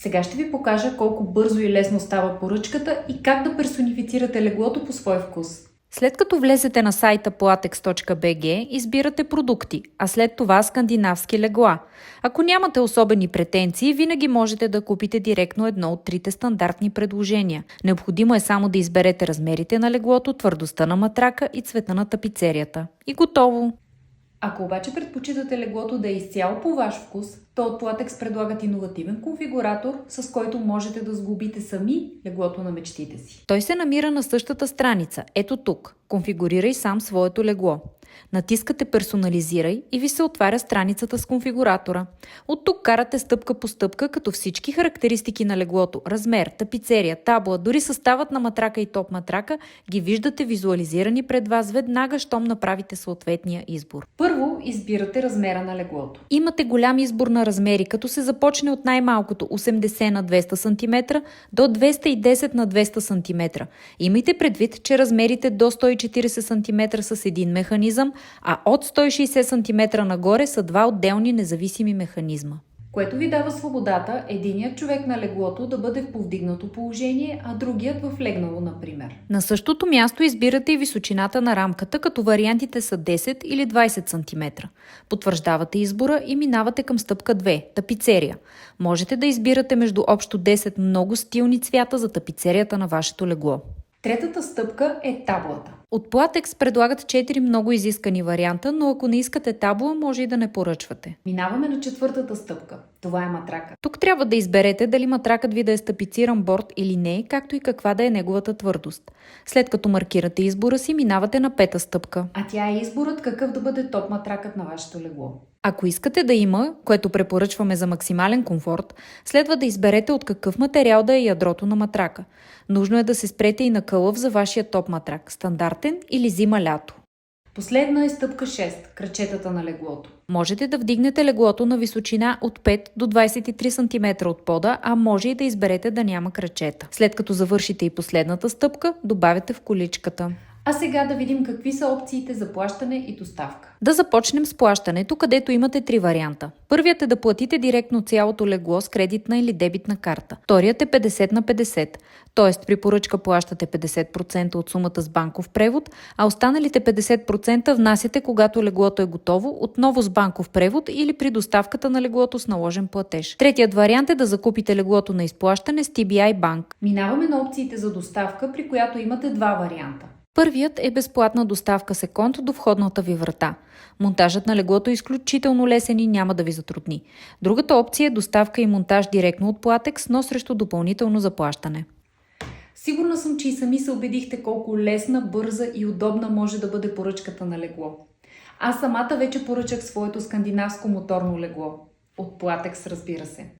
Сега ще ви покажа колко бързо и лесно става поръчката и как да персонифицирате леглото по свой вкус. След като влезете на сайта platex.bg, избирате продукти, а след това скандинавски легла. Ако нямате особени претенции, винаги можете да купите директно едно от трите стандартни предложения. Необходимо е само да изберете размерите на леглото, твърдостта на матрака и цвета на тапицерията. И готово! Ако обаче предпочитате леглото да е изцяло по ваш вкус, то от Platex предлагат иновативен конфигуратор, с който можете да сглобите сами леглото на мечтите си. Той се намира на същата страница. Ето тук. Конфигурирай сам своето легло. Натискате персонализирай и ви се отваря страницата с конфигуратора. От тук карате стъпка по стъпка, като всички характеристики на леглото, размер, тапицерия, табла, дори съставът на матрака и топ матрака ги виждате визуализирани пред вас веднага, щом направите съответния избор. Първо избирате размера на леглото. Имате голям избор на размери, като се започне от най-малкото 80 на 200 см до 210 на 200 см. Имайте предвид, че размерите до 140 см са с един механизъм, а от 160 см нагоре са два отделни независими механизма. Което ви дава свободата единият човек на леглото да бъде в повдигнато положение, а другият в легнало, например. На същото място избирате и височината на рамката, като вариантите са 10 или 20 см. Потвърждавате избора и минавате към стъпка 2 – тапицерия. Можете да избирате между общо 10 много стилни цвята за тапицерията на вашето легло. Третата стъпка е таблата. От Platex предлагат 4 много изискани варианта, но ако не искате табла, може и да не поръчвате. Минаваме на четвъртата стъпка. Това е матрака. Тук трябва да изберете дали матракът ви да е с тапициран борд или не, както и каква да е неговата твърдост. След като маркирате избора си, минавате на пета стъпка. А тя е изборът какъв да бъде топ матракът на вашето легло. Ако искате да има, което препоръчваме за максимален комфорт, следва да изберете от какъв материал да е ядрото на матрака. Нужно е да се спрете и на кълъв за вашия топ матрак – стандартен или зима-лято. Последна е стъпка 6 – крачетата на леглото. Можете да вдигнете леглото на височина от 5 до 23 см от пода, а може и да изберете да няма крачета. След като завършите и последната стъпка, добавяте в количката. А сега да видим какви са опциите за плащане и доставка. Да започнем с плащането, където имате 3 варианта. Първият е да платите директно цялото легло с кредитна или дебитна карта. Вторият е 50 на 50, т.е. при поръчка плащате 50% от сумата с банков превод, а останалите 50% внасяте, когато леглото е готово, отново с банков превод или при доставката на леглото с наложен платеж. Третият вариант е да закупите леглото на изплащане с TBI Bank. Минаваме на опциите за доставка, при която имате два варианта. Първият е безплатна доставка секунд до входната ви врата. Монтажът на леглото е изключително лесен и няма да ви затрудни. Другата опция е доставка и монтаж директно от Platex, но срещу допълнително заплащане. Сигурна съм, че и сами се убедихте колко лесна, бърза и удобна може да бъде поръчката на легло. Аз самата вече поръчах своето скандинавско моторно легло. От Platex, разбира се.